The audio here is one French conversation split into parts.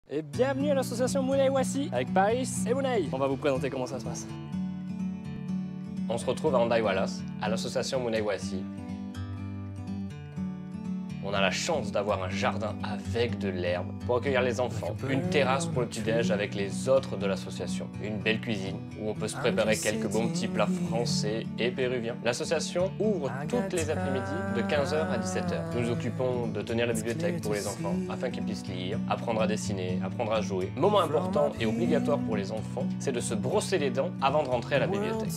Et bienvenue à l'association Mounay Ouassi avec Paris et Mounay. On va vous présenter comment ça se passe. On se retrouve à Hendaye Wallace, à l'association Mounay Ouassi. On a la chance d'avoir un jardin avec de l'herbe pour accueillir les enfants, une terrasse pour le petit-déj avec les autres de l'association, une belle cuisine où on peut se préparer quelques bons petits plats français et péruviens. L'association ouvre toutes les après-midi de 15h à 17h. Nous nous occupons de tenir la bibliothèque pour les enfants afin qu'ils puissent lire, apprendre à dessiner, apprendre à jouer. Moment important et obligatoire pour les enfants, c'est de se brosser les dents avant de rentrer à la bibliothèque.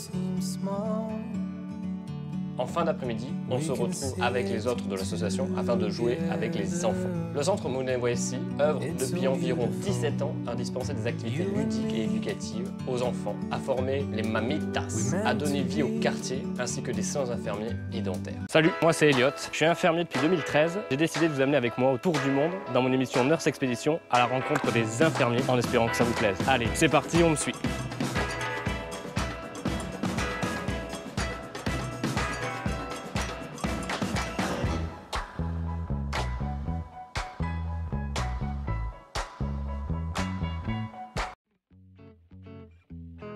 En fin d'après-midi, on se retrouve avec les autres de l'association afin de jouer avec les enfants. Le centre Mounay Ouassi œuvre depuis environ 17 ans à dispenser des activités ludiques et éducatives aux enfants, à former les mamitas, à donner vie au quartier, ainsi que des soins infirmiers et dentaires. Salut, moi c'est Elliot, je suis infirmier depuis 2013. J'ai décidé de vous amener avec moi autour du monde dans mon émission Nurse Expédition à la rencontre des infirmiers en espérant que ça vous plaise. Allez, c'est parti, on me suit.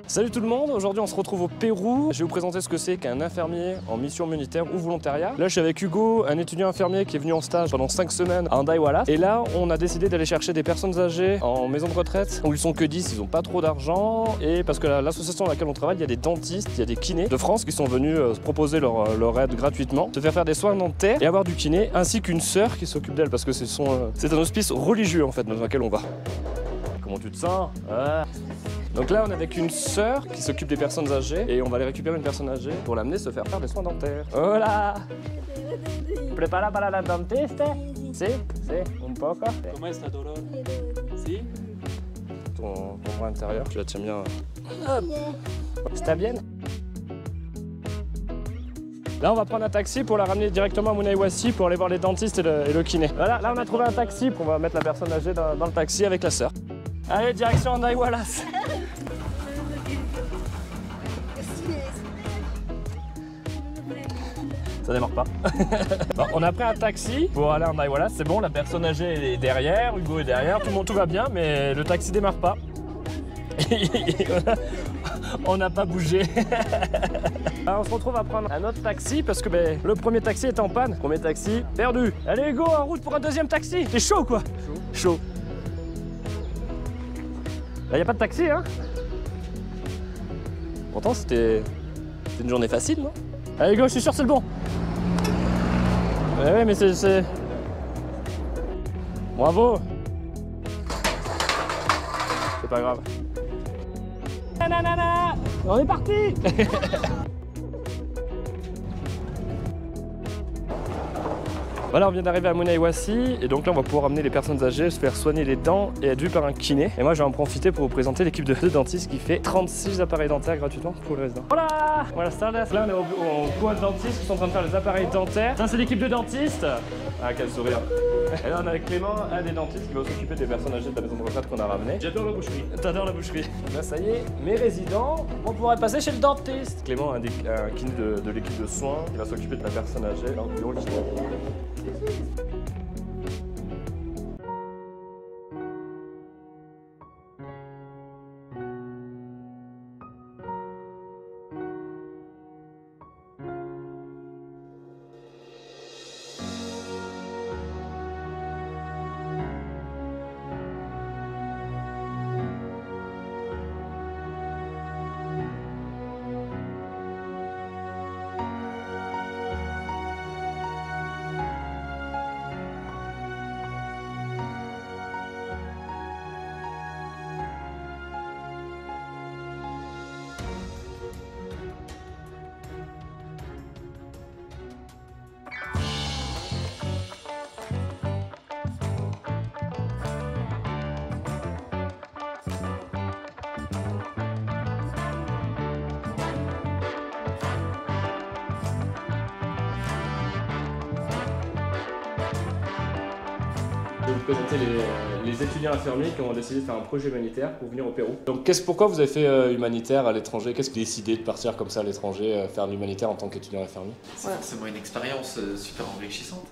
Salut tout le monde, aujourd'hui on se retrouve au Pérou. Je vais vous présenter ce que c'est qu'un infirmier en mission humanitaire ou volontariat. Là je suis avec Hugo, un étudiant infirmier qui est venu en stage pendant 5 semaines à Hendaye Wallace. Et là on a décidé d'aller chercher des personnes âgées en maison de retraite où ils sont que 10, ils n'ont pas trop d'argent. Et parce que l'association dans laquelle on travaille, il y a des dentistes, il y a des kinés de France qui sont venus se proposer leur aide gratuitement, se faire des soins dentaires et avoir du kiné, ainsi qu'une sœur qui s'occupe d'elle parce que c'est un hospice religieux en fait dans lequel on va. Comment tu te sens? Donc là, on est avec une sœur qui s'occupe des personnes âgées et on va aller récupérer une personne âgée pour l'amener se faire des soins dentaires. Hola! Prepara para la dentiste? Si, un poco. ¿Cómo está, dolor? ¿Sí? Ton bras intérieur, tu la tiens bien. Hop! Está bien? Là, on va prendre un taxi pour la ramener directement à Mounay Ouassi pour aller voir les dentistes et le kiné. Voilà, là, on a trouvé un taxi, on va mettre la personne âgée dans le taxi avec la sœur. Allez, direction Hendaye Wallace. Ça démarre pas. Bon, on a pris un taxi pour aller à Hendaye Wallace, c'est bon, la personne âgée est derrière, Hugo est derrière, tout va bien, mais le taxi démarre pas. On n'a pas bougé. Alors on se retrouve à prendre un autre taxi parce que le premier taxi est en panne. Premier taxi perdu. Allez Hugo, en route pour un deuxième taxi. T'es chaud quoi? Chaud. Là, y a pas de taxi, hein? Pourtant, c'était une journée facile, non? Allez, go, je suis sûr que c'est le bon. Ouais, mais c'est... Bravo. C'est pas grave. Nanana, on est parti. Voilà, on vient d'arriver à Mounay Ouassi et donc là on va pouvoir amener les personnes âgées, se faire soigner les dents et être vues par un kiné. Et moi je vais en profiter pour vous présenter l'équipe de dentistes qui fait 36 appareils dentaires gratuitement pour les résidents. Voilà, voilà, là on est au coin de dentistes qui sont en train de faire les appareils dentaires. Ça c'est l'équipe de dentistes. Ah quel sourire. Et là on est avec Clément, un des dentistes qui va s'occuper des personnes âgées de la maison de retraite qu'on a ramené. J'adore la boucherie. T'adores la boucherie. Là ça y est, mes résidents vont pouvoir passer chez le dentiste. Clément, un kiné de l'équipe de soins qui va s'occuper de la personne âgée. Alors, le kiné. Je vais vous présenter les étudiants infirmiers qui ont décidé de faire un projet humanitaire pour venir au Pérou. Donc pourquoi vous avez fait humanitaire à l'étranger? Qu'est-ce qui a décidé de partir comme ça à l'étranger, faire de l'humanitaire en tant qu'étudiant infirmier? C'est forcément une expérience super enrichissante.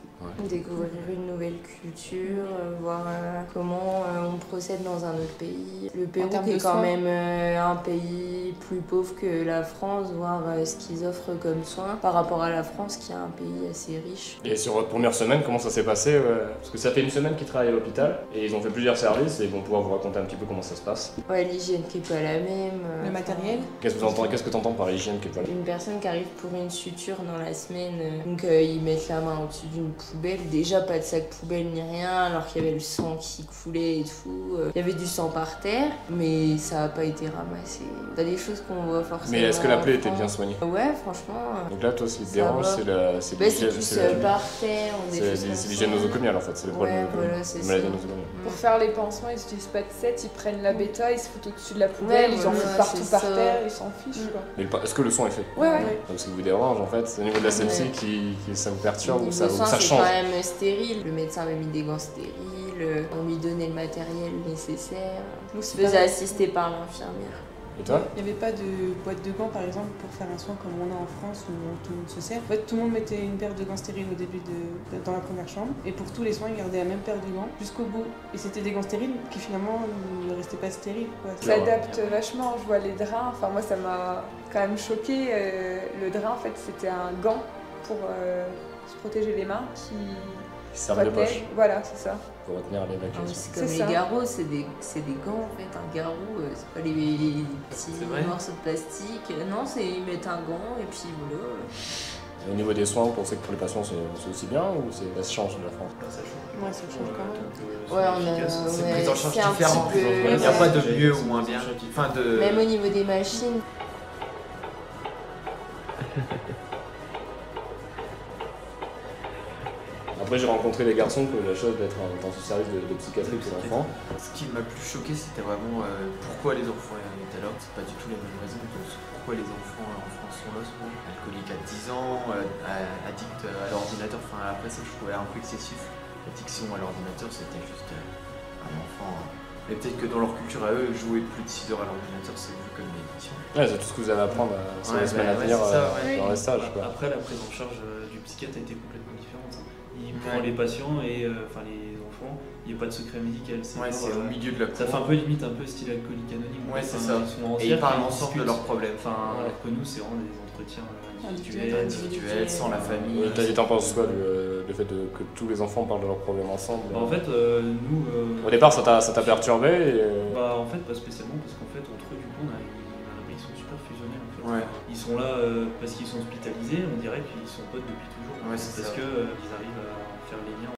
Découvrir une nouvelle culture, voir comment on procède dans un autre pays. Le Pérou qui est quand même un pays plus pauvre que la France, voir ce qu'ils offrent comme soins par rapport à la France qui est un pays assez riche. Et sur votre première semaine, comment ça s'est passé? Parce que ça fait une semaine qu'ils travaillent à l'hôpital et ils ont fait plusieurs services et ils vont pouvoir vous raconter un petit peu comment ça se passe. Ouais, l'hygiène qui est pas la même. Le matériel. Qu'est-ce que tu entends par hygiène qui est pas là? Une personne qui arrive pour une suture dans la semaine, donc ils mettent la main au-dessus d'une poubelle, déjà pas de sac poubelle ni rien, alors qu'il y avait le sang qui coulait et tout. Il y avait du sang par terre, mais ça a pas été ramassé. T'as des choses qu'on voit forcément. Mais est-ce que la plaie était bien soignée? Ouais, franchement. Donc là, toi, ce qui te dérange, c'est c'est plus par terre, c'est l'hygiène nosocomiale en fait, c'est le problème. Voilà, c'est maladie ça. nosocomiale. Pour faire les pansements, ils utilisent pas de set, ils prennent la bêta, ils se foutent au-dessus de la poubelle, Ouais, ils en voilà, foutent partout c'est par ça. terre, ils s'en fichent quoi. Mais est-ce que le son est fait? Ouais. Ce qui vous dérange en fait, c'est au niveau de la sepsie qui ça vous perturbe ou ça Le soin, c'est change? quand même stérile. Le médecin m'a mis des gants stériles, on lui donnait le matériel nécessaire. Nous, Je c'est faisais pareil. assister par l'infirmière. Et toi? Il n'y avait pas de boîte de gants par exemple pour faire un soin comme on a en France où tout le monde se sert. En fait, tout le monde mettait une paire de gants stériles au début dans la première chambre et pour tous les soins, ils gardaient la même paire de gants jusqu'au bout. Et c'était des gants stériles qui finalement ne restaient pas stériles. Ça adapte vachement, je vois les draps. Enfin, moi, ça m'a quand même choqué. Le drap, en fait, c'était un gant pour se protéger les mains qui servent de poche Voilà, c'est ça. pour retenir l'évacuation. C'est comme C'est les ça. garrots, c'est des gants en fait. Un garrot, c'est pas les petits morceaux de plastique. Non, ils mettent un gant et puis voilà. Au niveau des soins, vous pensez que pour les patients c'est aussi bien ou ça se change de la France? Ça change. Ouais, ça change quand même. Ouais, on a. C'est une ouais, prise en charge c'est un différente. petit peu- Il n'y a pas de Ouais. mieux ou moins bien. Enfin, de... Même au niveau des machines. Après j'ai rencontré des garçons qui ont eu la chance d'être dans ce service de psychiatrie pour enfants. Ce qui m'a plus choqué, c'était vraiment pourquoi les enfants étaient là. C'est pas du tout les mêmes raisons. Pourquoi les enfants en France sont là souvent. Alcooliques à 10 ans, addicts à l'ordinateur. Enfin, après ça, je trouvais un peu excessif. L'addiction à l'ordinateur, c'était juste un enfant. Mais peut-être que dans leur culture à eux, jouer plus de 6 heures à l'ordinateur, c'est vu comme une addiction. Ouais, c'est tout ce que vous allez apprendre sur les semaines à venir dans les stages. Quoi. Après, la prise en charge du psychiatre a été complètement différente. Il prend les patients et enfin les enfants, il n'y a pas de secret médical. C'est au milieu de la cour. Ça fait un peu limite un peu style alcoolique anonyme. Ouais, c'est ça. Ils sont en Et ils cercle, parlent ils ensemble de discutent. leurs problèmes. Enfin, alors que nous, c'est vraiment des entretiens individuels. Sans la famille. Et t'en penses quoi du fait que tous les enfants parlent de leurs problèmes ensemble? Bah, en fait, nous. Au départ, ça t'a perturbé et, Bah, en fait, pas spécialement, parce qu'en fait, entre eux, du coup, ils sont super fusionnels. En fait. Ouais. Ils sont là parce qu'ils sont hospitalisés, on dirait qu'ils sont potes depuis toujours. Ouais, c'est parce ça. qu'ils arrivent à faire les liens.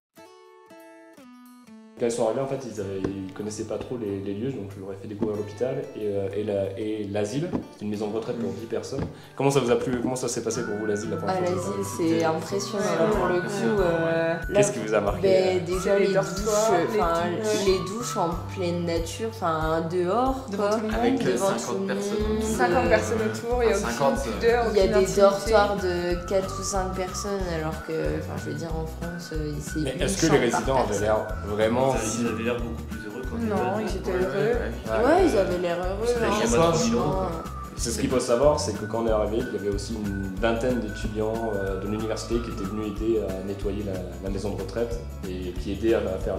quand ils sont arrivés, en fait, ils connaissaient pas trop les lieux, donc je leur ai fait découvrir l'hôpital et l'asile. C'est une maison de retraite pour 10 personnes. Comment ça vous a plu? Comment ça s'est passé pour vous l'asile la première fois? L'asile, c'est impressionnant. Là, pour le coup, Qu'est-ce qui vous a marqué? Déjà les les dortoirs, douches, les douches en pleine nature, enfin dehors, Devant quoi. tout le monde. Avec Devant 50 tout le personnes. monde. 50 personnes autour, il y a 50, aucune pudeur, Il y a aucune des intimité. dortoirs de 4 ou 5 personnes, alors que, enfin, je veux dire, en France, c'est Mais une est-ce que chambre les par résidents avaient personne. l'air vraiment... Ils avaient l'air beaucoup plus heureux quand Non, ils étaient heureux. Ouais, ils avaient l'air heureux. Parce que hein, les schémas de franchement. C'est ce qu'il faut savoir, c'est que quand on est arrivé, il y avait aussi une vingtaine d'étudiants de l'université qui étaient venus aider à nettoyer la maison de retraite et qui aidaient à faire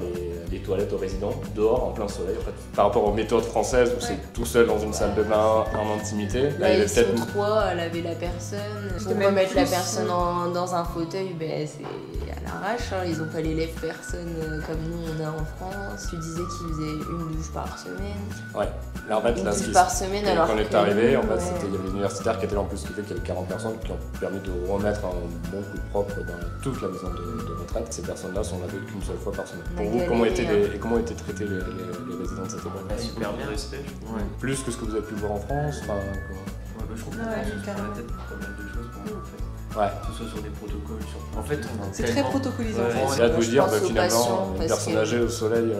les toilettes aux résidents dehors en plein soleil. En fait, par rapport aux méthodes françaises où c'est tout seul dans une salle de bain en intimité, Là, il y avait ils sont peut-être 3 à laver la personne. C'était Pour même remettre la plus, personne dans un fauteuil, ben, c'est à l'arrache. Hein. Ils ont pas les lèvres personne comme nous on a en France. Tu disais qu'ils faisaient une douche par semaine. Ouais. Là, en fait, Une là, douche par semaine alors quand on est que arrivé, en nous, fait, ouais. il y avait les universitaires qui étaient là en plus, ce qui fait qu'il y avait 40 personnes qui ont permis de remettre un bon coup de propre dans toute la maison de retraite. Ces personnes-là sont lavées qu'une seule fois par semaine. On a Pour vous, galéré, comment étaient traités les résidents de cette époque? Super bien. Respect. Ouais. Plus que ce que vous avez pu voir en France, enfin, Je trouve Ouais, qu'on se prend carrément. la tête pour pas mal de choses pour nous, en fait. ouais. Que ce soit sur des protocoles, sur. En fait, on a C'est très protocolisé. Ouais, C'est là de vous je dire, pense aux finalement, patients, une parce personne que- âgée au soleil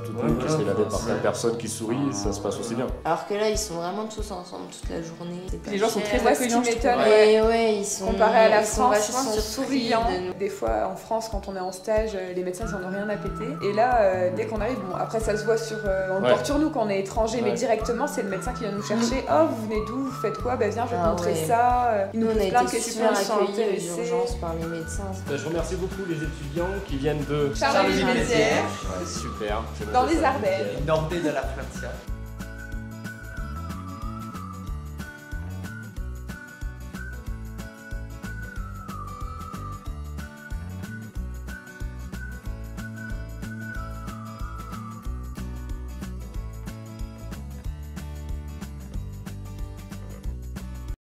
toute Ouais, nue qui se fait voilà, laver par ouais. 4 personnes qui sourit, ça se passe aussi bien. Alors que là, ils sont vraiment tous ensemble toute la journée. C'est pas Les gens sont cher. très accueillants, je trouve. Et ouais, ils sont. Comparé à la ils sont France, vachement ils sont surpris souriants. de nous. Des fois, en France, quand on est en stage, les médecins, ils en ont rien à péter. Et là, dès qu'on arrive, bon, après, ça se voit sur. On le Ouais. porte sur nous quand on est étranger, mais Ouais. directement, c'est le médecin qui vient nous chercher. Oh, vous venez d'où? Vous faites quoi? Bah, viens, je vais te Ah montrer ouais. ça. Il nous Nous, on pose a plein de été questions super sur accueillis aux urgences par les médecins. Je remercie beaucoup les étudiants qui viennent de Charleville-Mézières. Ouais, super. Dans les Ardennes. Nordé de la frontière.